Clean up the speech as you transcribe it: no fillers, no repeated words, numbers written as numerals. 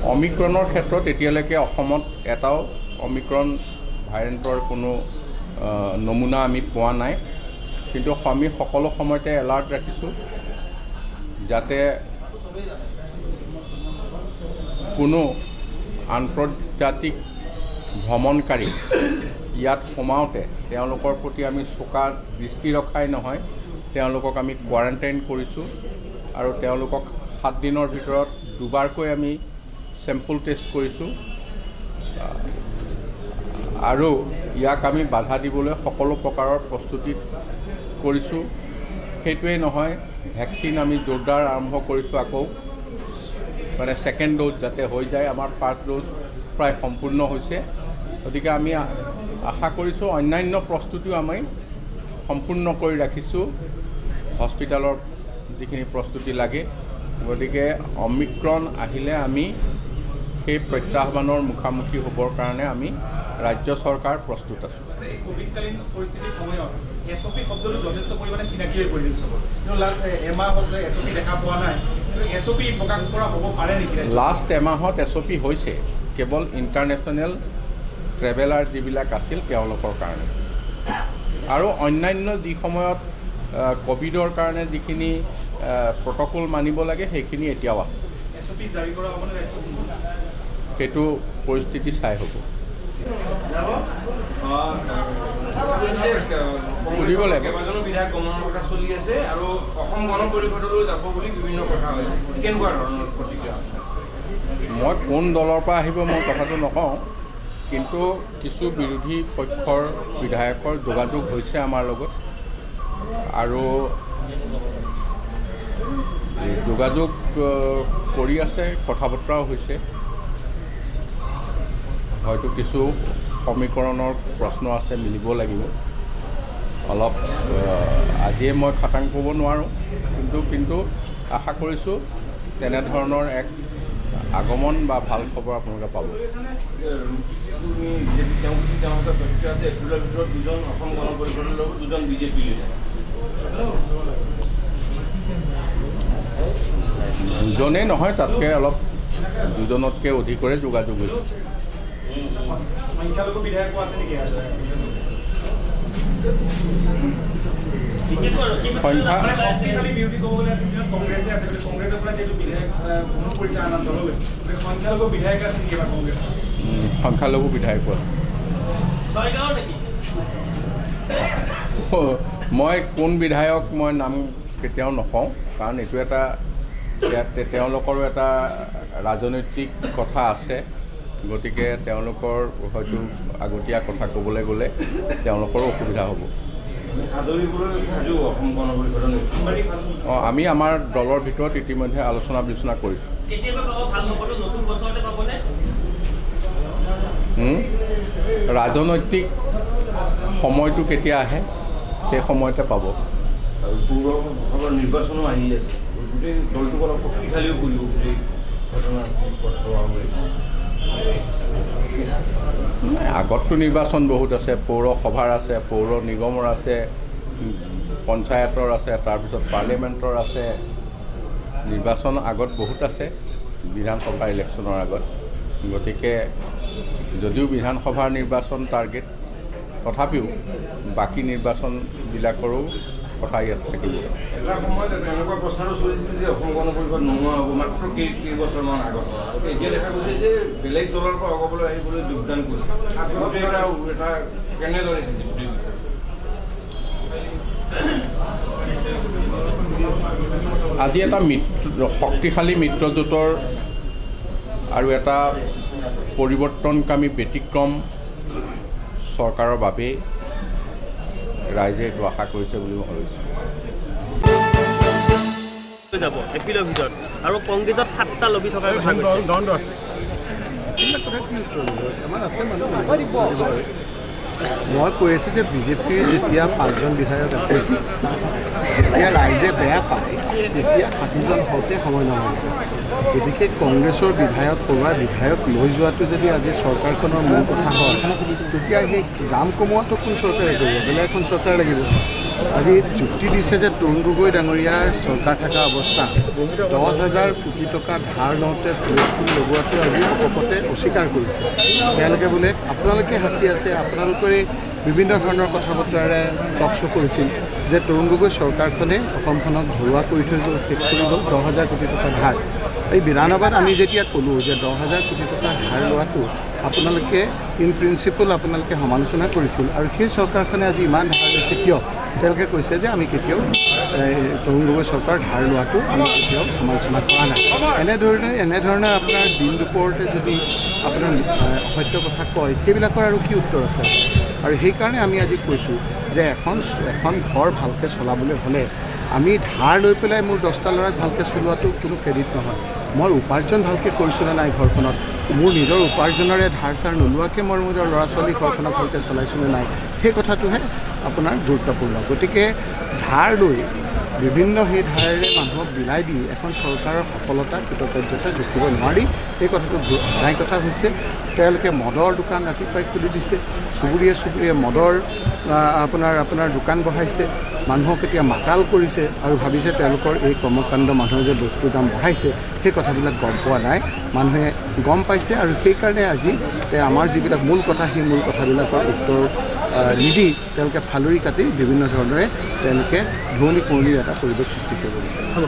অমিক্ৰণৰ ক্ষেত্ৰত এতিয়ালৈকে অসমত এটাও অমিক্ৰণ ভাইৰেণ্টৰ কোনো নমুনা আমি পোৱা নাই, কিন্তু আমি সকলো সময়তে এলাৰ্ট ৰাখিছোঁ যাতে কোনো আন্তৰ্জাতিক ভ্ৰমণকাৰী ইয়াত সোমাওঁতে তেওঁলোকৰ প্ৰতি আমি চোকা দৃষ্টি ৰখাই নহয়, তেওঁলোকক আমি কোৱাৰেণ্টাইন কৰিছোঁ আৰু তেওঁলোকক 7 দিনৰ ভিতৰত দুবাৰকৈ আমি চেম্পল টেষ্ট কৰিছোঁ আৰু ইয়াক আমি বাধা দিবলৈ সকলো প্ৰকাৰৰ প্ৰস্তুতি কৰিছোঁ। সেইটোৱেই নহয়, ভেকচিন আমি জোৰদাৰ আৰম্ভ কৰিছোঁ আকৌ, মানে ছেকেণ্ড ড'জ যাতে হৈ যায়। আমাৰ ফাৰ্ষ্ট ড'জ প্ৰায় সম্পূৰ্ণ হৈছে, গতিকে আমি আশা কৰিছোঁ অন্যান্য প্ৰস্তুতিও আমি সম্পূৰ্ণ কৰি ৰাখিছোঁ, হস্পিটেলৰ যিখিনি প্ৰস্তুতি লাগে। গতিকে অমিক্ৰণ আহিলে আমি সেই প্ৰত্যাহ্বানৰ মুখামুখি হ'বৰ কাৰণে আমি ৰাজ্য চৰকাৰ প্ৰস্তুত আছোঁ। কোভিডকালীন পৰিস্থিতিৰ সময়ত SOP শব্দটো যথেষ্ট পৰিমাণে চিনাকি হৈ পৰিছিল চবৰ, কিন্তু লাষ্ট এমাহ হ'ল SOP দেখা পোৱা নাই, কিন্তু SOP প্ৰকাশ কৰা হ'ব পাৰে নেকি? লাষ্ট এমাহত SOP হৈছে কেৱল ইণ্টাৰনেশ্যনেল ট্ৰেভেলাৰ যিবিলাক আছিল তেওঁলোকৰ কাৰণে, আৰু অন্যান্য যি সময়ত ক'ভিডৰ কাৰণে যিখিনি প্ৰট'কল মানিব লাগে সেইখিনি এতিয়াও আছে। SOP জাৰি কৰা হ'ব নে? সেইটো পৰিস্থিতি চাই হ'ব। সুধিব লাগিব। কেইবাজনো বিধায়ক গমনৰ কথা চলি আছে আৰু অসম গণ পৰিষদলৈ যাব বুলি বিভিন্ন কথা হৈছে, কেনেকুৱা ধৰণৰ প্ৰতিক্ৰিয়া? মই কোন দলৰ পৰা আহিব মই কথাটো নকওঁ, কিন্তু কিছু বিৰোধী পক্ষৰ বিধায়কৰ যোগাযোগ হৈছে আমাৰ লগত আৰু যোগাযোগ কৰি আছে, কথা বতৰাও হৈছে। হয়তো কিছু সমীকৰণৰ প্ৰশ্ন আছে, মিলিব লাগিব অলপ। আজিয়ে মই খাটাং ক'ব নোৱাৰোঁ, কিন্তু আশা কৰিছোঁ তেনেধৰণৰ এক আগমন বা ভাল খবৰ আপোনালোকে পাব। আছে এপ্ৰিলৰ ভিতৰত 2জন অসম গণ পৰিষদৰ লগত 2জন বিজেপি লিডাৰ। দুজনেই নহয়, তাতকৈ অলপ 2জনতকৈ অধিকৰে যোগাযোগ হৈছে। সংখ্যালঘু বিধায়কো আছে নেকি? সংখ্যা বিৰোধী ক'বলৈ কংগ্ৰেছে আছে, কংগ্ৰেছৰ পৰা যিহেতু বিধায়ক ভ্ৰমণ কৰিছে আনন্দ দললৈ, সংখ্যালঘু বিধায়ক আছে নেকি? কংগ্ৰেছ সংখ্যালঘু বিধায়কো আছে। মই কোন বিধায়ক মই নাম কেতিয়াও নকওঁ, কাৰণ এইটো এটা ইয়াতে তেওঁলোকৰো এটা ৰাজনৈতিক কথা আছে, গতিকে তেওঁলোকৰ হয়তো আগতীয়া কথা ক'বলৈ গ'লে তেওঁলোকৰো অসুবিধা হ'ব। আমি আমাৰ দলৰ ভিতৰত ইতিমধ্যে আলোচনা বিলোচনা কৰিছোঁ। ৰাজনৈতিক সময়টো কেতিয়া আহে সেই সময়তে পাব। পৌৰসভাৰ নিৰ্বাচনো আহি আছে, গোটেই দলটোক অলপ শক্তিশালীও কৰিব গোটেই ঘটনা। আগততো নিৰ্বাচন বহুত আছে, পৌৰসভাৰ আছে, পৌৰ নিগমৰ আছে, পঞ্চায়তৰ আছে, তাৰপিছত পাৰ্লিয়ামেণ্টৰ আছে। নিৰ্বাচন আগত বহুত আছে, বিধানসভা ইলেকশ্যনৰ আগত। গতিকে যদিও বিধানসভাৰ নিৰ্বাচন টাৰ্গেট, তথাপিও বাকী নিৰ্বাচনবিলাকৰো কথা ইয়াত থাকিব। এটা সময়ত এনেকুৱা প্ৰচাৰো চলিছিল যে অসম গণ পৰিষদ নোহোৱা হ'ব মাত্ৰ কেইবছৰমান আগত। এতিয়া দেখা গৈছে যে বেলেগ দলৰ পৰা অগবলৈ আহিবলৈ যোগদান কৰিছে। এটা কেনেদৰে চাইছে গোটেই? আজি এটা শক্তিশালী মিত্ৰজোঁটৰ আৰু এটা পৰিৱৰ্তনকামী ব্যতিক্ৰম চৰকাৰৰ বাবেই ৰাইজে এইটো আশা কৰিছে বুলি মই ভাবিছোঁ। যাব এপ্ৰিলৰ ভিতৰত আৰু কংগ্ৰেছত 7টা লবি থকাৰ কথা মই কৈ আছোঁ যে বিজেপিৰ যেতিয়া 5জন বিধায়ক আছে, যেতিয়া ৰাইজে বেয়া পায় তেতিয়া 60জন হওঁতে সময় নহয়। গতিকে কংগ্ৰেছৰ বিধায়ক কৰোৱা বিধায়ক লৈ যোৱাটো যদি আজি চৰকাৰখনৰ মূল কথা হয়, তেতিয়া সেই দাম কমোৱাটো কোন চৰকাৰে কৰিব? বেলেগ এখন চৰকাৰ লাগিব। আজি যুক্তি দিছে যে তৰুণ গগৈ ডাঙৰীয়াৰ চৰকাৰ থকা অৱস্থাত 10,000 কোটি টকা ধাৰ লওঁতে হুলস্থুল লগোৱাটো আজি অকপতে অস্বীকাৰ কৰিছে। তেওঁলোকে বোলে আপোনালোকে সাক্ষী আছে, আপোনালোকৰে বিভিন্ন ধৰণৰ কথা বতৰাৰে টক শ্ব' কৰিছিল যে তৰুণ গগৈ চৰকাৰখনে অসমখনক ঘৰুৱা কৰি থৈ গ'ল, শেষ কৰি গ'ল 10,000 কোটি টকা ধাৰ। এই বিধানসভাত আমি যেতিয়া ক'লোঁ যে 10,000 কোটি টকা ধাৰ লোৱাটো আপোনালোকে ইন প্ৰিন্সিপল আপোনালোকে সমালোচনা কৰিছিল আৰু সেই চৰকাৰখনে আজি ইমান ধাৰ লৈছে কিয়? তেওঁলোকে কৈছে যে আমি কেতিয়াও তৰুণ গগৈ চৰকাৰ ধাৰ লোৱাটো আমি কেতিয়াও সমালোচনা কৰা নাই। এনেধৰণে আপোনাৰ দিন দুপৰতে যদি আপোনাৰ অসত্য কথা কয়, সেইবিলাকৰ আৰু কি উত্তৰ আছে? আৰু সেইকাৰণে আমি আজি কৈছোঁ যে এখন ঘৰ ভালকৈ চলাবলৈ হ'লে আমি ধাৰ লৈ পেলাই মোৰ 10টা ল'ৰাক ভালকৈ চলোৱাটো কোনো ক্ৰেডিট নহয়। মই উপাৰ্জন ভালকৈ কৰিছোঁ নে নাই ঘৰখনত, মোৰ নিজৰ উপাৰ্জনেৰে ধাৰ চাৰ নোলোৱাকৈ মই মোৰ ল'ৰা ছোৱালী ঘৰখনক ভালকৈ চলাইছোঁ নে নাই, সেই কথাটোহে আপোনাৰ গুৰুত্বপূৰ্ণ। গতিকে ধাৰ লৈ বিভিন্ন সেই ধাৰেৰে মানুহক বিলাই দি এখন চৰকাৰৰ সফলতা কৃতকাৰ্যতা জুখিব নোৱাৰি। এই কথাটো সদায় কথা হৈছে তেওঁলোকে মদৰ দোকান ৰাতিপুৱাই খুলি দিছে, চুবুৰীয়ে মদৰ আপোনাৰ দোকান বহাইছে, মানুহক এতিয়া মাতাল কৰিছে আৰু ভাবিছে তেওঁলোকৰ এই কৰ্মকাণ্ড মানুহে যে বস্তুৰ দাম বঢ়াইছে সেই কথাবিলাক গম পোৱা নাই, মানুহে গম পাইছে। আৰু সেইকাৰণে আজি আমাৰ যিবিলাক মূল কথা সেই মূল কথাবিলাকৰ উত্তৰ নিদি তেওঁলোকে ফালৰি কাটি বিভিন্ন ধৰণেৰে তেওঁলোকে ধুৱনি কুঁৱলীৰ এটা পৰিৱেশ সৃষ্টি কৰিব বিচাৰিছে।